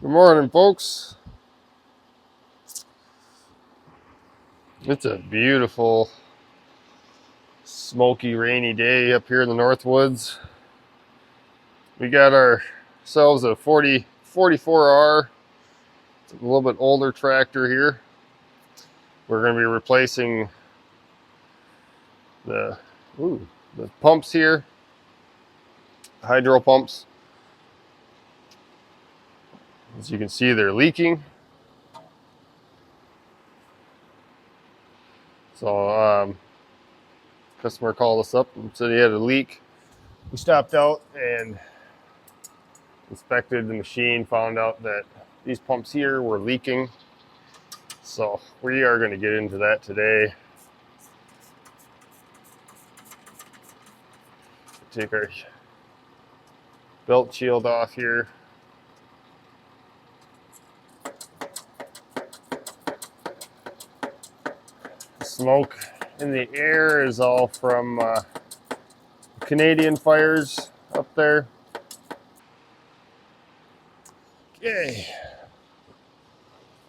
Good morning, folks. It's a beautiful, smoky, rainy day up here in the Northwoods. We got ourselves a 44R. It's a little bit older tractor here. We're going to be replacing the pumps here, hydro pumps. As you can see, they're leaking. So customer called us up and said he had a leak. We stopped out and inspected the machine, found out that these pumps here were leaking. So we are going to get into that today. Take our belt shield off here. The smoke in the air is all from Canadian fires up there. Okay.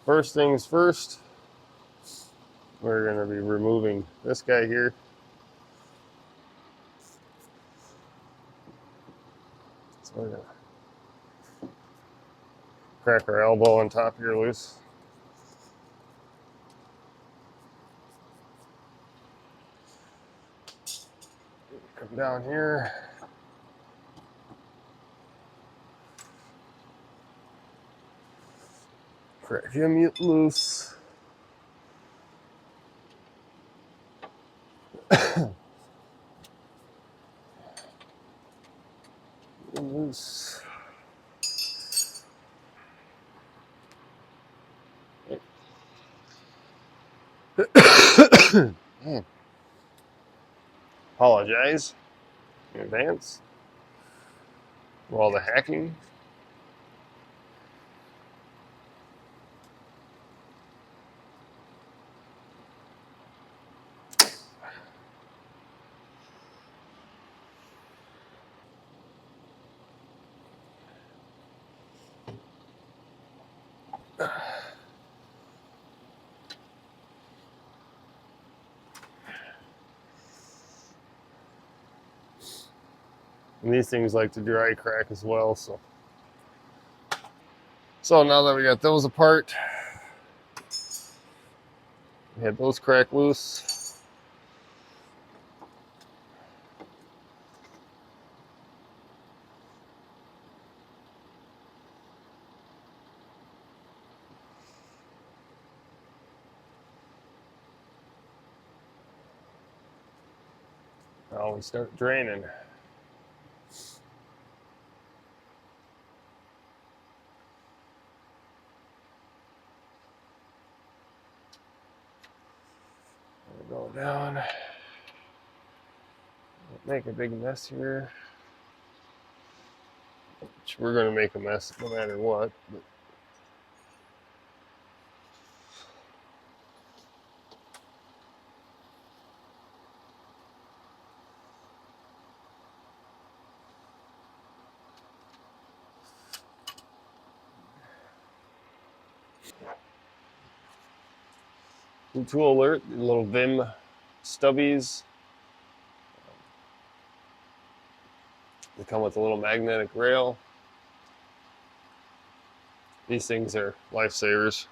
First things first, we're going to be removing this guy here. So we're going to crack our elbow on top here loose. Come down here. Crack him loose. Loose. Apologize in advance for all the hacking. And these things like to dry crack as well. So now that we got those apart, we had those crack loose. Now we start draining. Go down. Make a big mess here. Which we're going to make a mess no matter what. But tool alert, the little Vim stubbies. They come with a little magnetic rail. These things are lifesavers.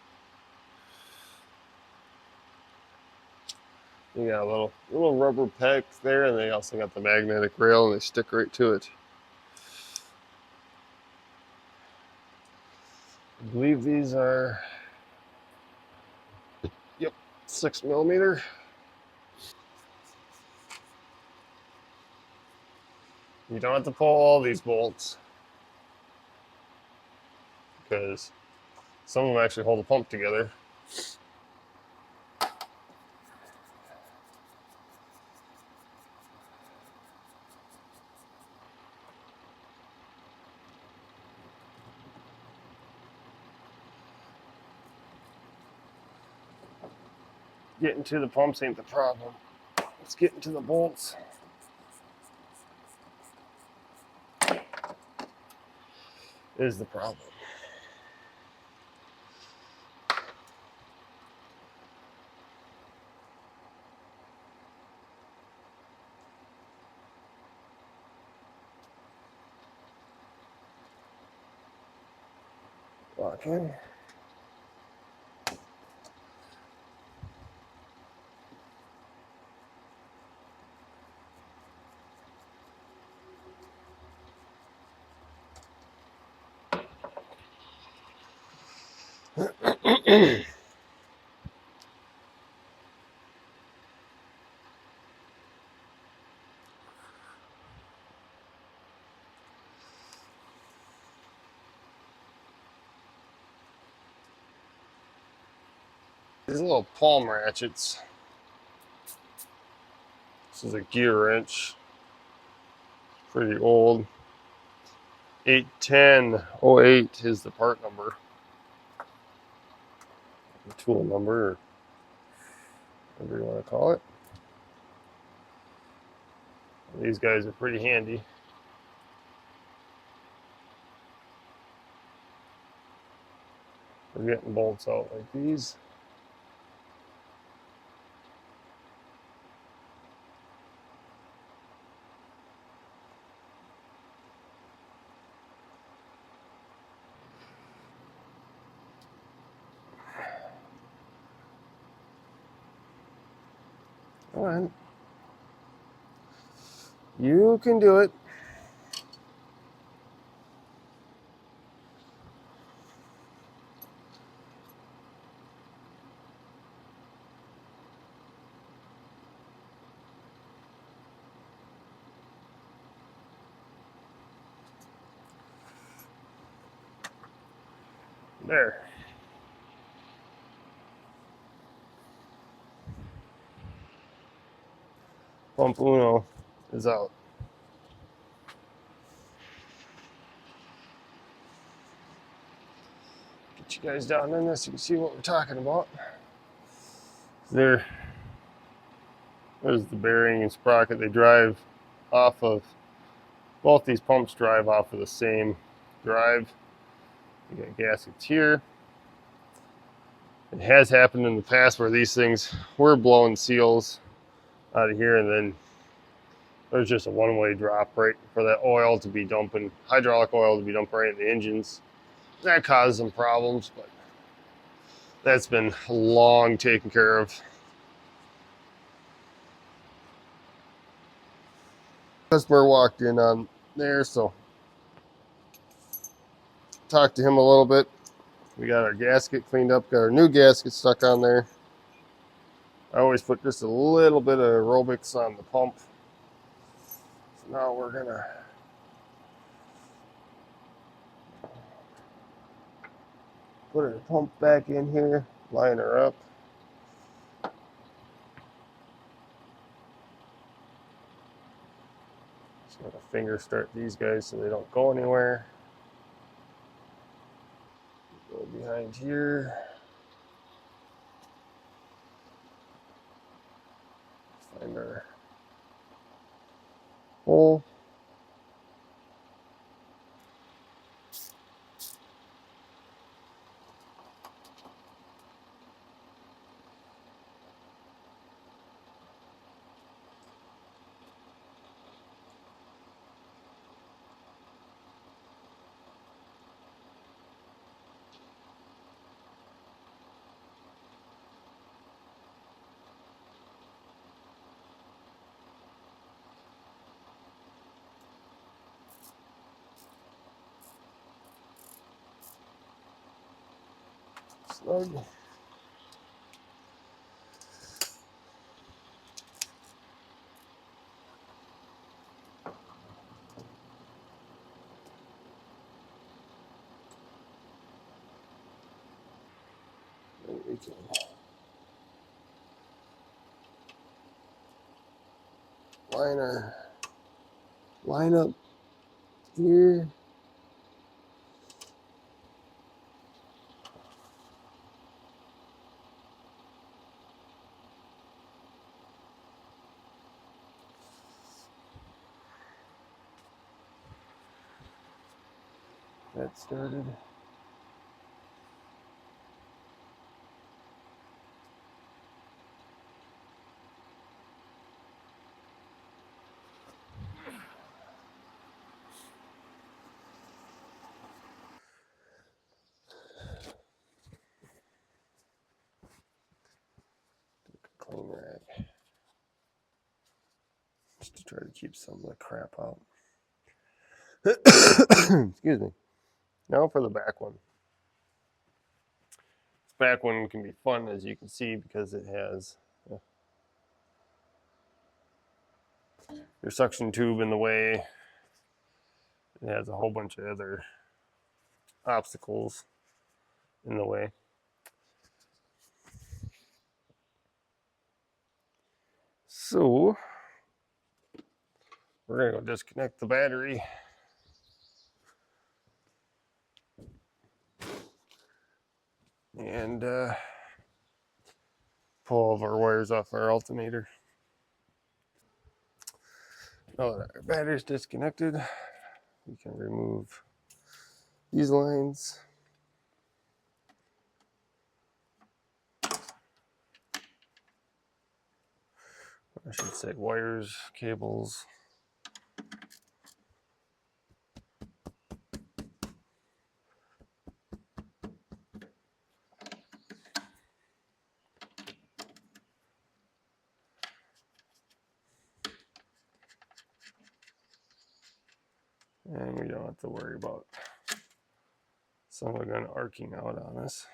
You got a little rubber peck there, and they also got the magnetic rail, and they stick right to it. I believe these are, yep, 6mm. You don't have to pull all these bolts because some of them actually hold the pump together. Getting to the pumps ain't the problem. Let's get into the bolts. Is the problem. Lock in. These little palm ratchets. This is a gear wrench. Pretty old. 81008 is the part number. The tool number, or whatever you want to call it. These guys are pretty handy. We're getting bolts out like these. All right. You can do it. There. Pump Uno is out. Get you guys down in this so you can see what we're talking about. There's the bearing and sprocket. They drive off of, both these pumps drive off of the same drive. You got gaskets here. It has happened in the past where these things were blowing seals out of here, and then there's just a one-way drop right for that oil to be dumping, hydraulic oil to be dumped right in the engines. That caused some problems, but that's been long taken care of. Customer walked in on there, so talked to him a little bit. We got our gasket cleaned up, got our new gasket stuck on there. I always put just a little bit of aerobics on the pump. So now we're gonna put our pump back in here, line her up. Just gonna finger start these guys so they don't go anywhere. Go behind here. Find our hole. Snug. And we can line up here. That started. to try to keep some of the crap out. Excuse me. Now for the back one. This back one can be fun, as you can see, because it has your suction tube in the way. It has a whole bunch of other obstacles in the way. So we're gonna go disconnect the battery. And pull all of our wires off our alternator. Now that our battery's disconnected, we can remove these lines. I should say wires, cables. And we don't have to worry about some of them arcing out on us.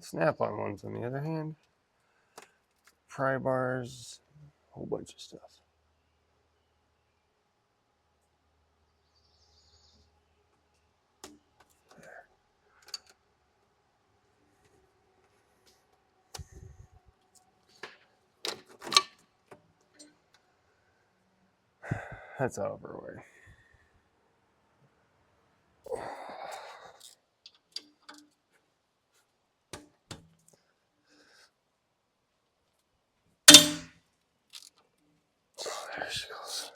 Snap-on ones, on the other hand, pry bars, a whole bunch of stuff. There. That's out of our way. There she goes.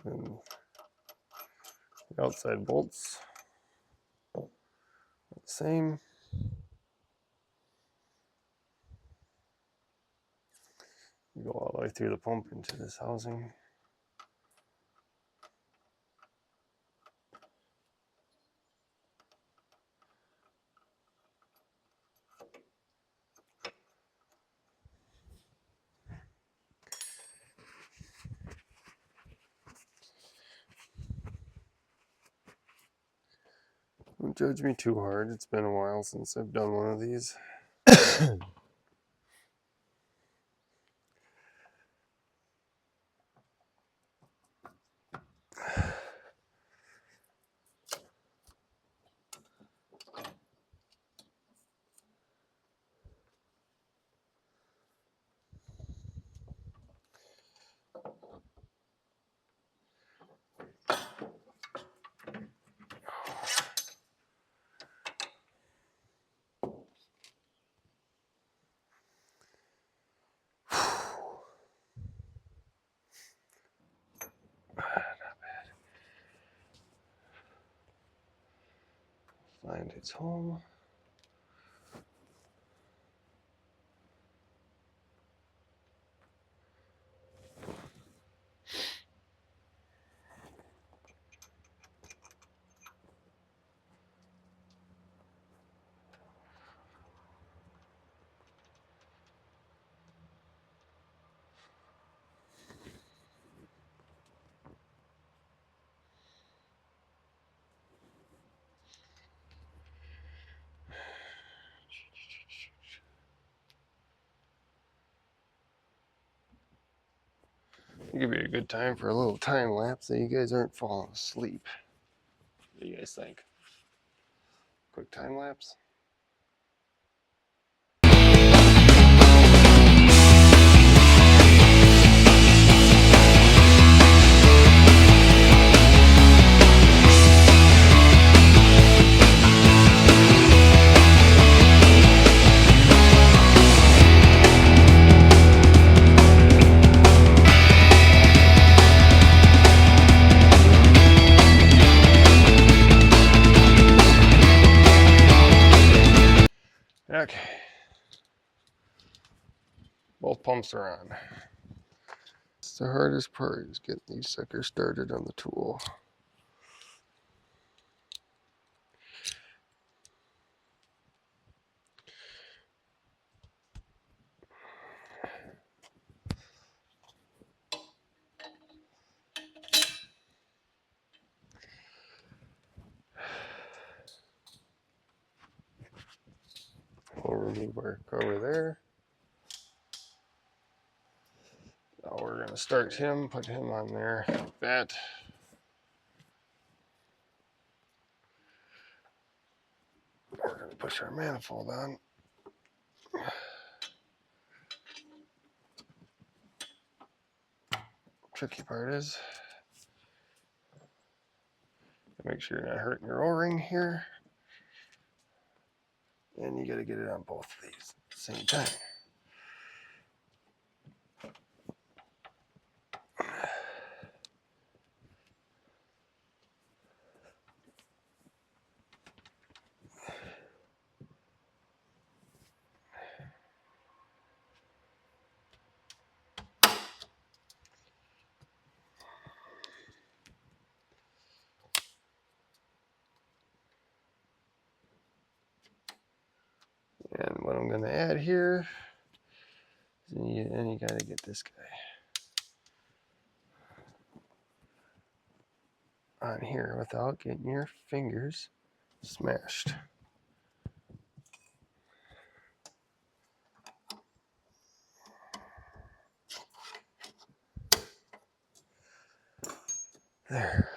And the outside bolts are the same. You go all the way through the pump into this housing. Don't judge me too hard. It's been a while since I've done one of these. find its home. It could be a good time for a little time lapse so you guys aren't falling asleep. What do you guys think? Quick time lapse? Okay. Both pumps are on. It's the hardest part is getting these suckers started on the tool. We'll remove our cover there. Now we're going to start him, put him on there like that. We're going to push our manifold on. Tricky part is make sure you're not hurting your O-ring here. And you got to get it on both of these at the same time. And what I'm going to add here is you got to get this guy on here without getting your fingers smashed. There.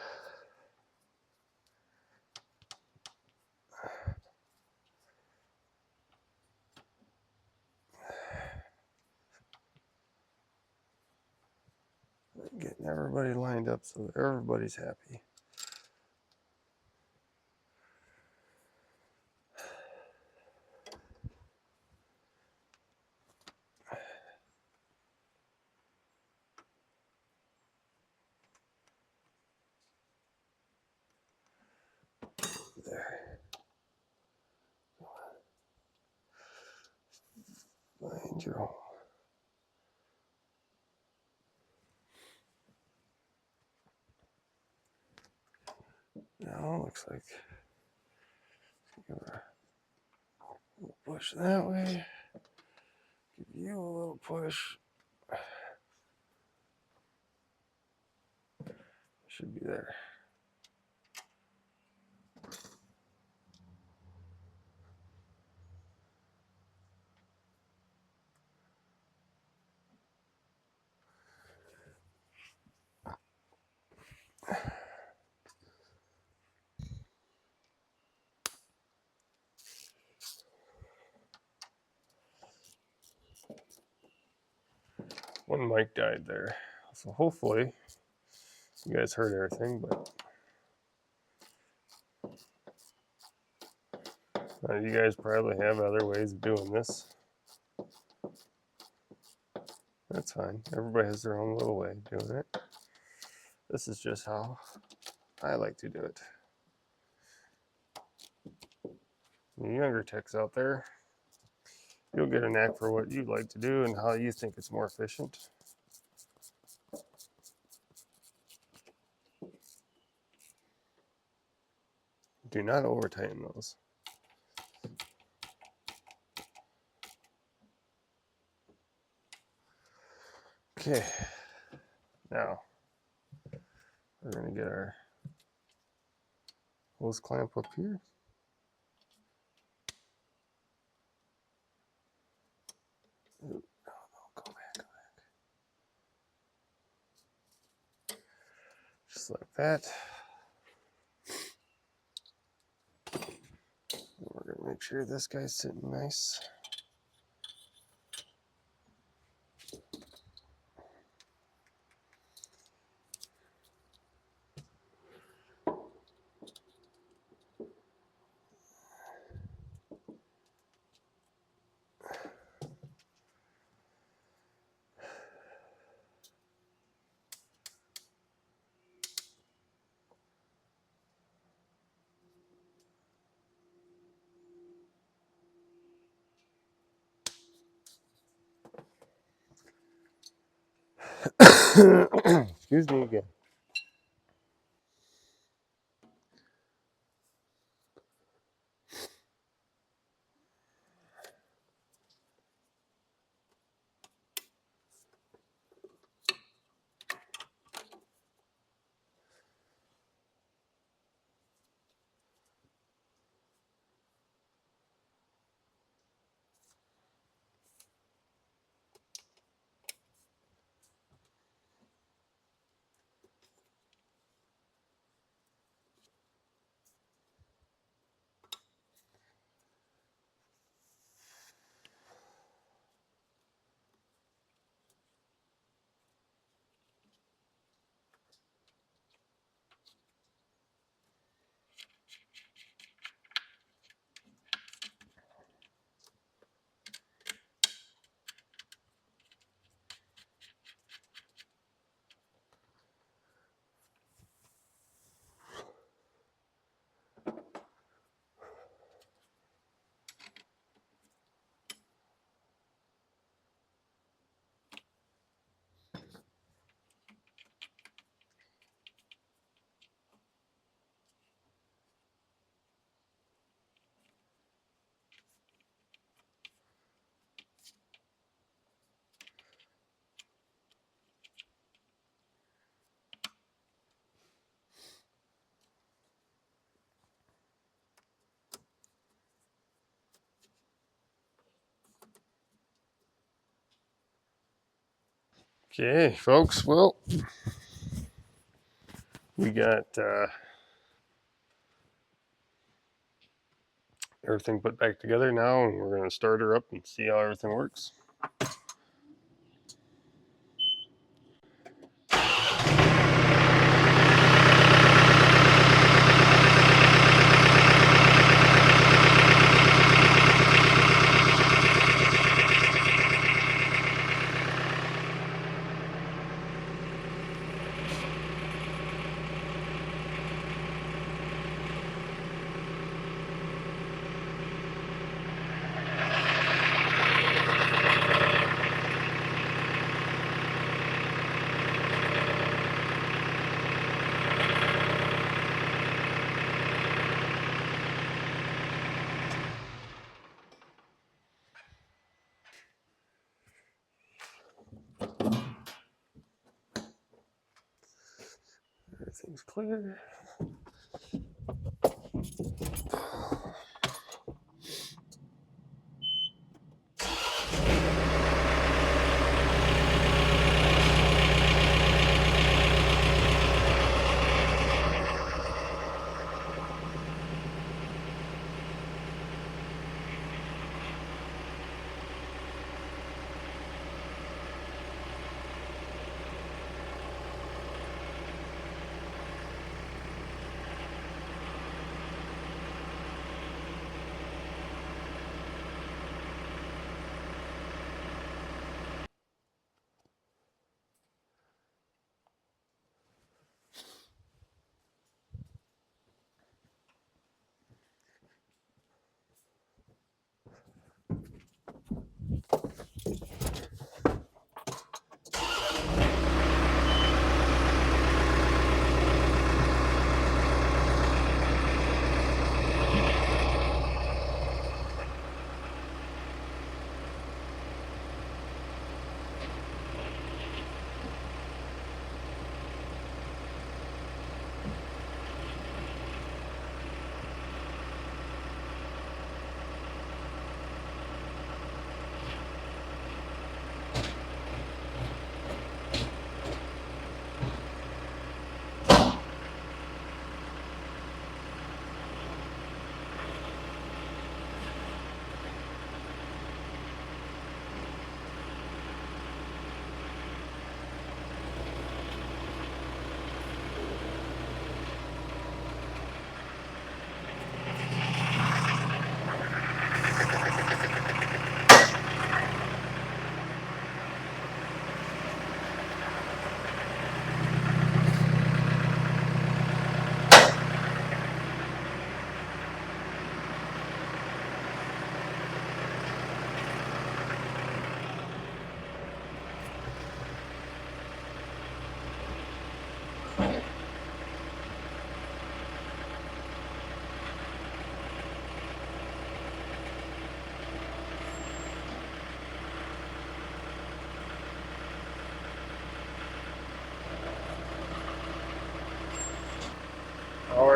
Getting everybody lined up so that everybody's happy. There. Find your home. Now looks like we'll push that way. Give you a little push. Should be there. One mic died there. So hopefully you guys heard everything, but you guys probably have other ways of doing this. That's fine. Everybody has their own little way of doing it. This is just how I like to do it. You younger techs out there, you'll get a knack for what you like to do and how you think it's more efficient. Do not over tighten those. Okay, now we're going to get our hose clamp up here. Ooh, no, go back. Just like that. And we're going to make sure this guy's sitting nice. Excuse me again. Okay, folks, well, we got everything put back together now, and we're going to start her up and see how everything works. Everything's clear.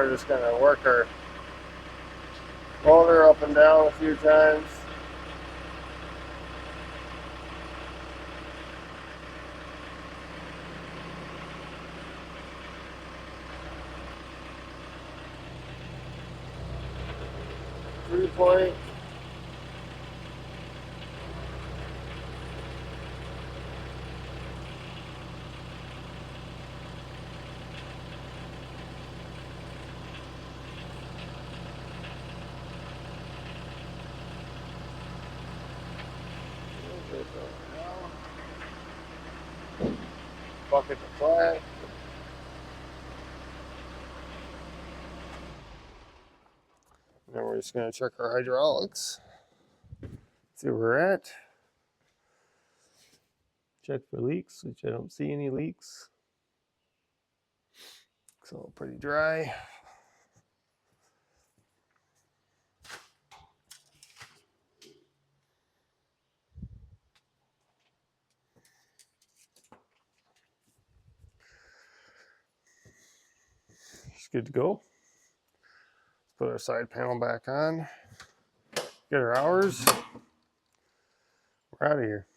we're just going to work our motor up and down a few times. Point. Bucket to flat. Now we're just going to check our hydraulics. See where we're at. Check for leaks, which I don't see any leaks. It's all pretty dry. It's good to go. Let's put our side panel back on. Get our hours. We're out of here.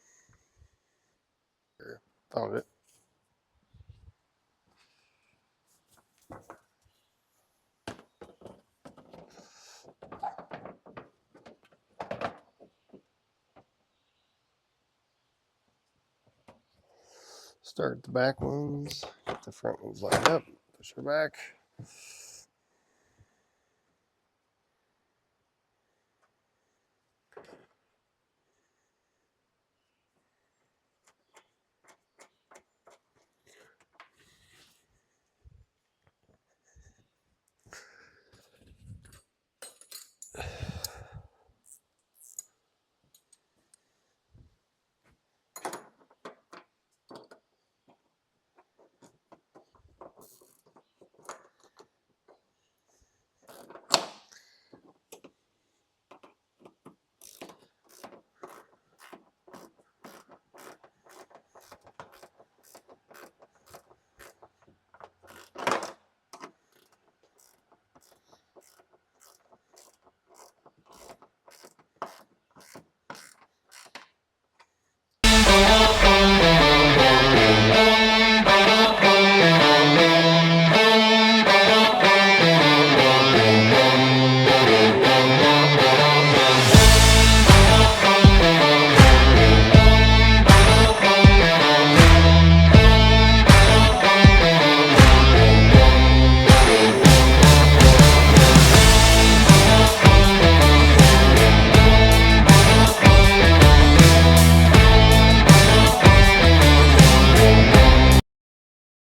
Found it. Start the back ones. Get the front ones lined up. Push her back.